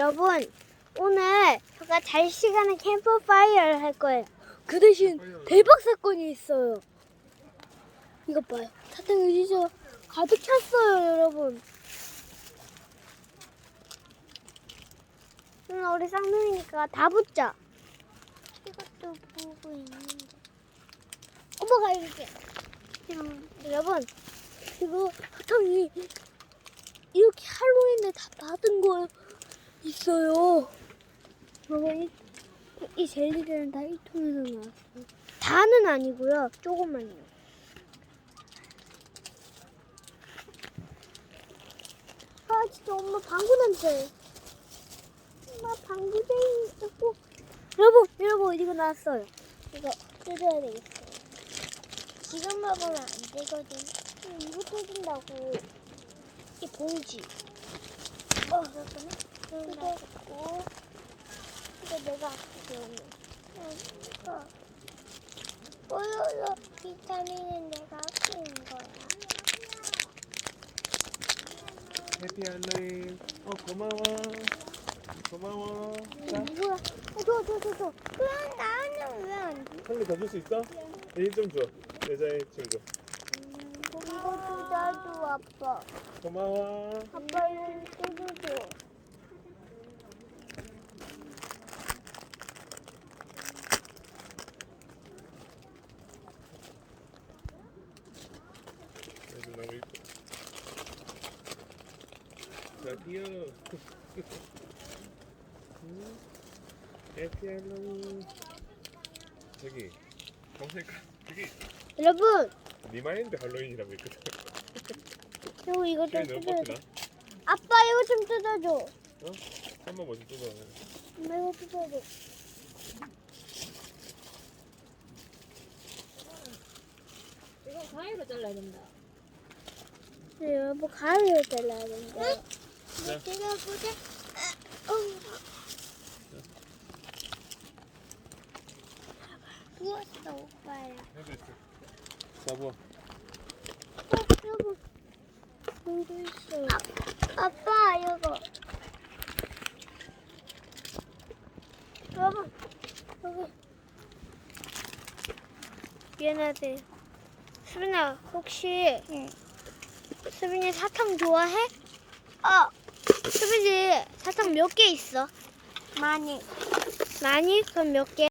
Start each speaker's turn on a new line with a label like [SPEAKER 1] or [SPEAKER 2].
[SPEAKER 1] 여러분, 오늘 제가 잘 시간에 캠프파이어를 할 거예요. 그 대신 대박 사건이 있어요. 이것 봐요. 사탕이 진짜 가득 찼어요, 여러분. 오늘 우리 쌍둥이니까 다 붙자. 이것도 보고 있는데. 엄마가 이렇게. 여러분, 이거 사탕이 이렇게 할로윈에 다 받은 거 있어요. 여러분, 이 젤리들은 다 이 통에서 나왔어요. 다는 아니고요. 조금만요. 아, 진짜 엄마 방구 냄새. 엄마 방구 냄새. 여러분, 이거 나왔어요. 이거 뜯어야 되겠어요. 지금 먹으면 안 되거든. 이거 뜯는다고. 이 봉지. 잠깐만. 뜯어주고. 이거 내가 아끼는. 이거. 뽀로로 비타민은 내가 아끼는 거야.
[SPEAKER 2] 해피 할로윈. 고마워. 고마워. 자,
[SPEAKER 1] 뭐야? 줘. 그럼 나는 왜 안 돼?
[SPEAKER 2] 할로윈 더 줄 수 있어? 힘좀 줘. 여자의 친구.
[SPEAKER 1] 이것도 나도 아빠.
[SPEAKER 2] 고마워.
[SPEAKER 1] 아빠 이거 뜯어줘.
[SPEAKER 2] 그래도 너무 이뻐. 자, 뛰어. 해피 할로윈. 저기, 검색하. 저기,
[SPEAKER 1] 여러분,
[SPEAKER 2] 리마인드 할로윈이라고 있거든.
[SPEAKER 1] 그리고 이거 좀
[SPEAKER 2] 너무
[SPEAKER 1] 뜯어줘.
[SPEAKER 2] popular.
[SPEAKER 1] 아빠 이거 좀 뜯어줘.
[SPEAKER 2] 한번 먼저 뜯어.
[SPEAKER 1] 엄마 이거 뜯어줘.
[SPEAKER 3] 이거 가위로 잘라야 된다.
[SPEAKER 1] 네, 여러분 가위로 잘라야 된다.
[SPEAKER 2] 자.
[SPEAKER 1] 뜯어보자. 부었어 오빠야.
[SPEAKER 2] 해도 있어. 자, 뭐.
[SPEAKER 1] 여보, 여기 있어. 아빠 이거. 여보, 여기. 미안하대. 수빈아, 혹시 수빈이 사탕 좋아해? 수빈이 사탕 몇 개 있어? 많이. 많이? 그럼 몇 개?